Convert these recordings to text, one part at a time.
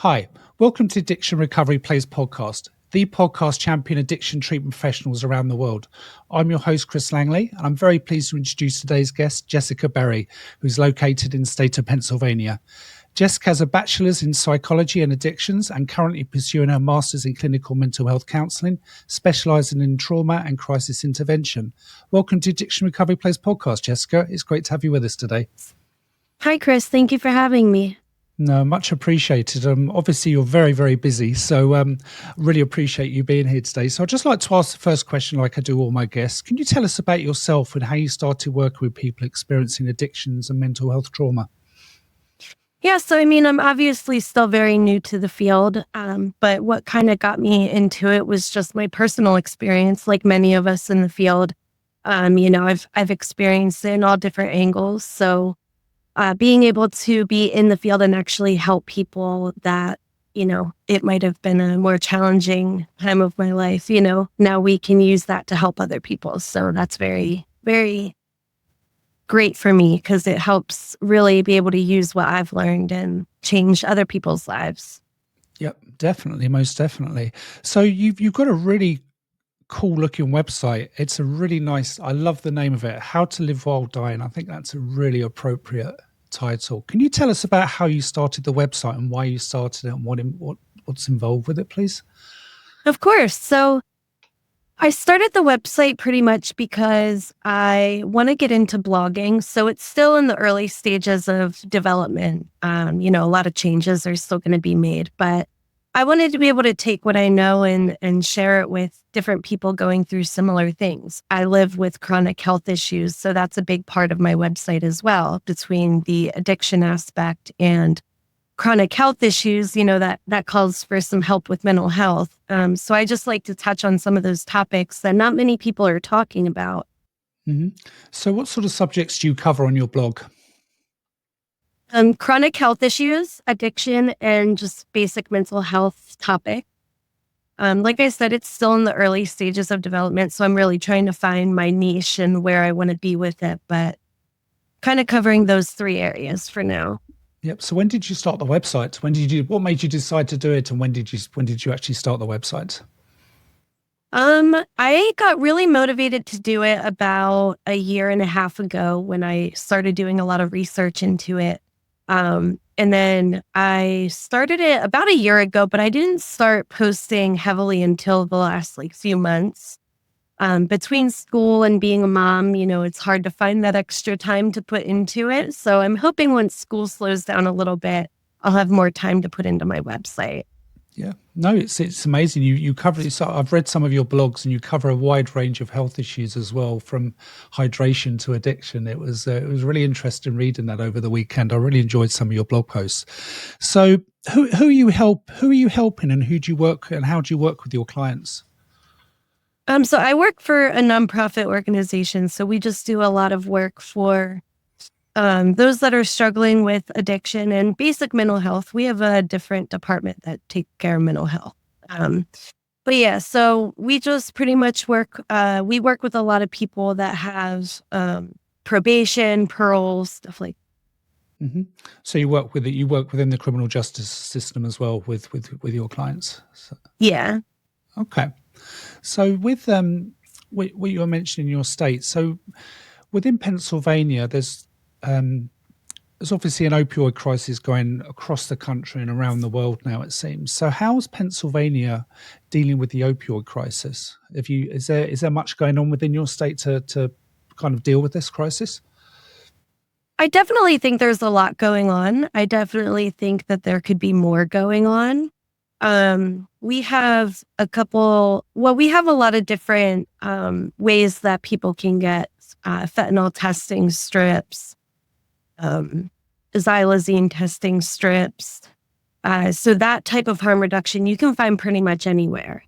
Hi, welcome to Addiction Recovery Plays podcast, the podcast champion addiction treatment professionals around the world. I'm your host, Chris Langley, and I'm very pleased to introduce today's guest, Jessica Berry, who's located in the state of Pennsylvania. Jessica has a bachelor's in psychology and addictions and currently pursuing her master's in clinical mental health counselling, specialising in trauma and crisis intervention. Welcome to Addiction Recovery Plays podcast, Jessica. It's great to have you with us today. Hi, Chris. Thank you for having me. No, much appreciated. Obviously, you're very, very busy, so really appreciate you being here today. So I'd just like to ask the first question like I do all my guests. Can you tell us about yourself and how you started working with people experiencing addictions and mental health trauma? Yeah, so I'm obviously still very new to the field, but what kind of got me into it was just my personal experience, like many of us in the field. I've experienced it in all different angles, so being able to be in the field and actually help people that, it might have been a more challenging time of my life, now we can use that to help other people. So that's very, very great for me because it helps really be able to use what I've learned and change other people's lives. Yep, definitely, most definitely. So you've got a really cool looking website. It's a really nice, I love the name of it, How to Live While Dying. I think that's a really appropriate title. Can you tell us about how you started the website and why you started it and what's involved with it, please? Of course. So I started the website pretty much because I want to get into blogging. So it's still in the early stages of development. A lot of changes are still going to be made, but I wanted to be able to take what I know and share it with different people going through similar things. I live with chronic health issues, so that's a big part of my website as well, between the addiction aspect and chronic health issues, that calls for some help with mental health. So I just like to touch on some of those topics that not many people are talking about. Mm-hmm. So what sort of subjects do you cover on your blog? Chronic health issues, addiction, and just basic mental health topic. Like I said, it's still in the early stages of development, so I'm really trying to find my niche and where I want to be with it, but kind of covering those three areas for now. Yep. So when did you start the website? What made you decide to do it, and when did you actually start the website? I got really motivated to do it about a year and a half ago when I started doing a lot of research into it. And then I started it about a year ago, but I didn't start posting heavily until the last few months. Between school and being a mom, it's hard to find that extra time to put into it. So I'm hoping once school slows down a little bit, I'll have more time to put into my website. Yeah, no, it's amazing. You cover it. So I've read some of your blogs, and you cover a wide range of health issues as well, from hydration to addiction. It was really interesting reading that over the weekend. I really enjoyed some of your blog posts. So who are you helping, and who do you work, and how do you work with your clients? So I work for a nonprofit organization. So we just do a lot of work for those that are struggling with addiction and basic mental health. We have a different department that takes care of mental health. But yeah, so we just pretty much work with a lot of people that have probation, parole, stuff like that. Mm-hmm. So you work within the criminal justice system as well with your clients. So. Yeah. Okay. So with what you were mentioning in your state, so within Pennsylvania, there's obviously an opioid crisis going across the country and around the world now, it seems. So how's Pennsylvania dealing with the opioid crisis? Is there much going on within your state to kind of deal with this crisis? I definitely think there's a lot going on. I definitely think that there could be more going on. We have we have a lot of different ways that people can get fentanyl testing strips, xylazine testing strips. So that type of harm reduction you can find pretty much anywhere.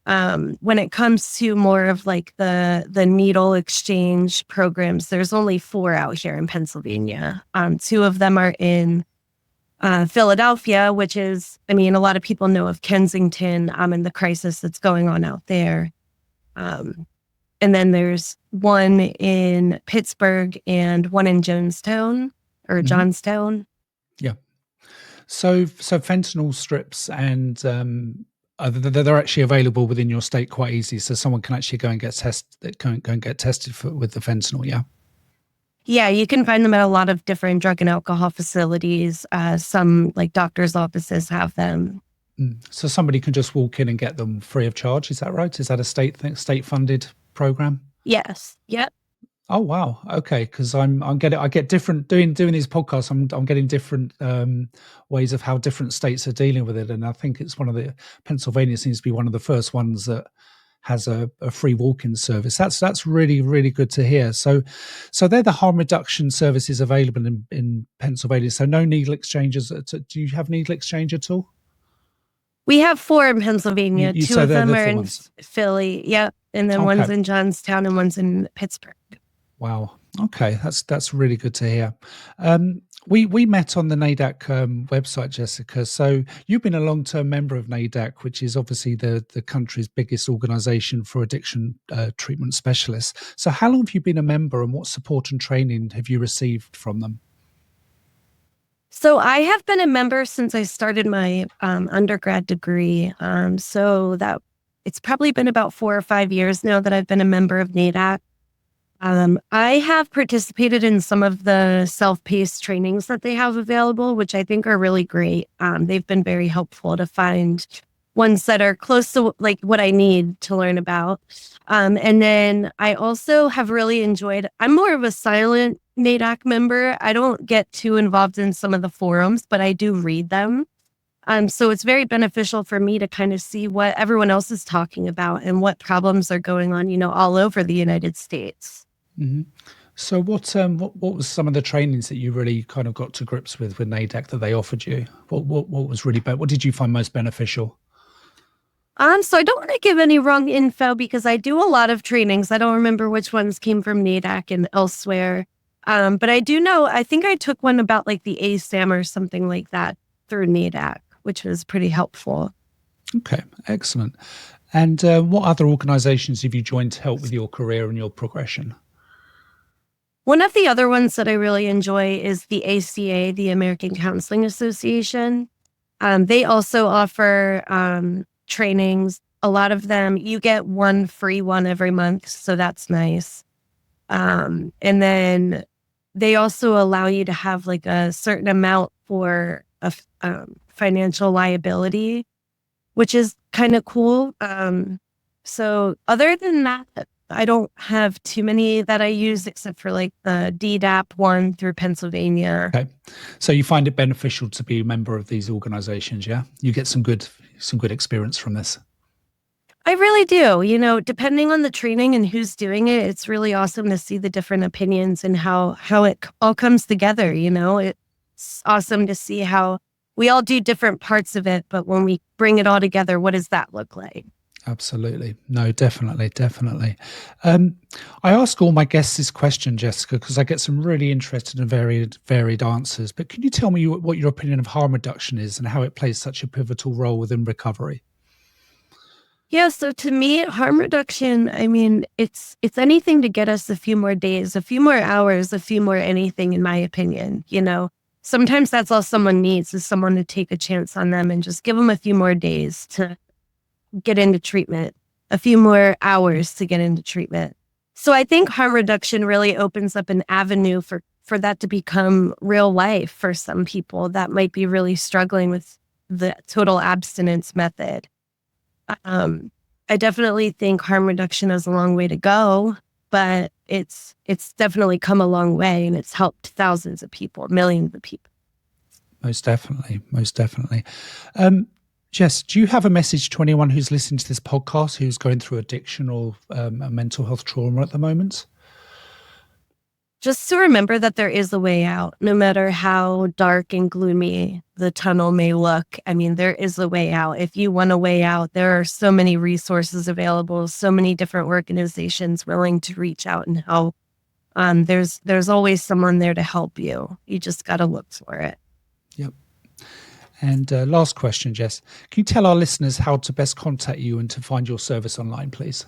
When it comes to more of the needle exchange programs, there's only 4 out here in Pennsylvania. 2 of them are in Philadelphia, which is, a lot of people know of Kensington and the crisis that's going on out there. And then there's one in Pittsburgh and one in Jonestown or Johnstown. Yeah. So fentanyl strips and they're actually available within your state quite easy. So someone can actually go and get tested with the fentanyl. Yeah. Yeah, you can find them at a lot of different drug and alcohol facilities. Some like doctors' offices have them. So somebody can just walk in and get them free of charge. Is that right? Is that a state funded program? Yes. Yep. Oh wow. Okay. Because I get different doing these podcasts. I'm getting different ways of how different states are dealing with it, and I think it's Pennsylvania seems to be one of the first ones that has a free walk-in service. That's really, really good to hear. So they're the harm reduction services available in Pennsylvania. So no needle exchanges. Do you have needle exchange at all? We have 4 in Pennsylvania. You 2 of them are in ones. Philly. Yep. And then one's in Johnstown and one's in Pittsburgh. Wow. Okay, that's really good to hear. We met on the NAADAC website, Jessica. So you've been a long-term member of NAADAC, which is obviously the country's biggest organisation for addiction treatment specialists. So how long have you been a member, and what support and training have you received from them? So I have been a member since I started my undergrad degree. So that it's probably been about 4 or 5 years now that I've been a member of NAADAC. I have participated in some of the self-paced trainings that they have available, which I think are really great. They've been very helpful to find ones that are close to like what I need to learn about. And then I also have really enjoyed, I'm more of a silent NAADAC member. I don't get too involved in some of the forums, but I do read them. So it's very beneficial for me to kind of see what everyone else is talking about and what problems are going on, all over the United States. Mm-hmm. So what was some of the trainings that you really kind of got to grips with NAADAC that they offered you? What was really what did you find most beneficial? So I don't want to give any wrong info because I do a lot of trainings. I don't remember which ones came from NAADAC and elsewhere. But I do know, I think I took one about like the ASAM or something like that through NAADAC, which was pretty helpful. Okay, excellent. And what other organizations have you joined to help with your career and your progression? One of the other ones that I really enjoy is the ACA, the American Counseling Association. They also offer trainings. A lot of them, you get one free one every month, so that's nice. And then they also allow you to have like a certain amount for a financial liability, which is kind of cool. So other than that, I don't have too many that I use except for like the DDAP one through Pennsylvania. Okay. So you find it beneficial to be a member of these organizations, yeah? You get some good experience from this. I really do. Depending on the training and who's doing it, it's really awesome to see the different opinions and how it all comes together. It's awesome to see how we all do different parts of it, but when we bring it all together, what does that look like? Absolutely. No, definitely. I ask all my guests this question, Jessica, because I get some really interesting and varied answers. But can you tell me what your opinion of harm reduction is and how it plays such a pivotal role within recovery? Yeah, so to me, harm reduction, I mean, it's anything to get us a few more days, a few more hours, a few more anything, in my opinion. Sometimes that's all someone needs is someone to take a chance on them and just give them a few more days to get into treatment, a few more hours to get into treatment. So I think harm reduction really opens up an avenue for that to become real life for some people that might be really struggling with the total abstinence method. I definitely think harm reduction is a long way to go, but it's definitely come a long way and it's helped thousands of people, millions of people. Most definitely. Jess, do you have a message to anyone who's listening to this podcast who's going through addiction or a mental health trauma at the moment? Just to remember that there is a way out, no matter how dark and gloomy the tunnel may look. I mean, there is a way out. If you want a way out, there are so many resources available, so many different organizations willing to reach out and help. There's always someone there to help you. You just got to look for it. Yep. And last question, Jess. Can you tell our listeners how to best contact you and to find your service online, please?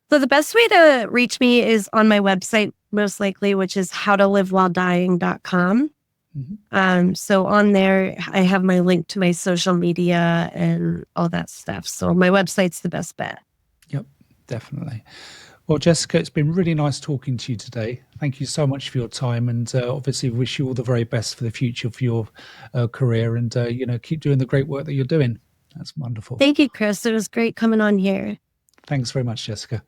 So the best way to reach me is on my website, most likely, which is howtolivewhiledying.com. So on there, I have my link to my social media and all that stuff. So my website's the best bet. Yep, definitely. Well, Jessica, it's been really nice talking to you today. Thank you so much for your time, and obviously wish you all the very best for the future for your career, and keep doing the great work that you're doing. That's wonderful. Thank you, Chris. It was great coming on here. Thanks very much, Jessica.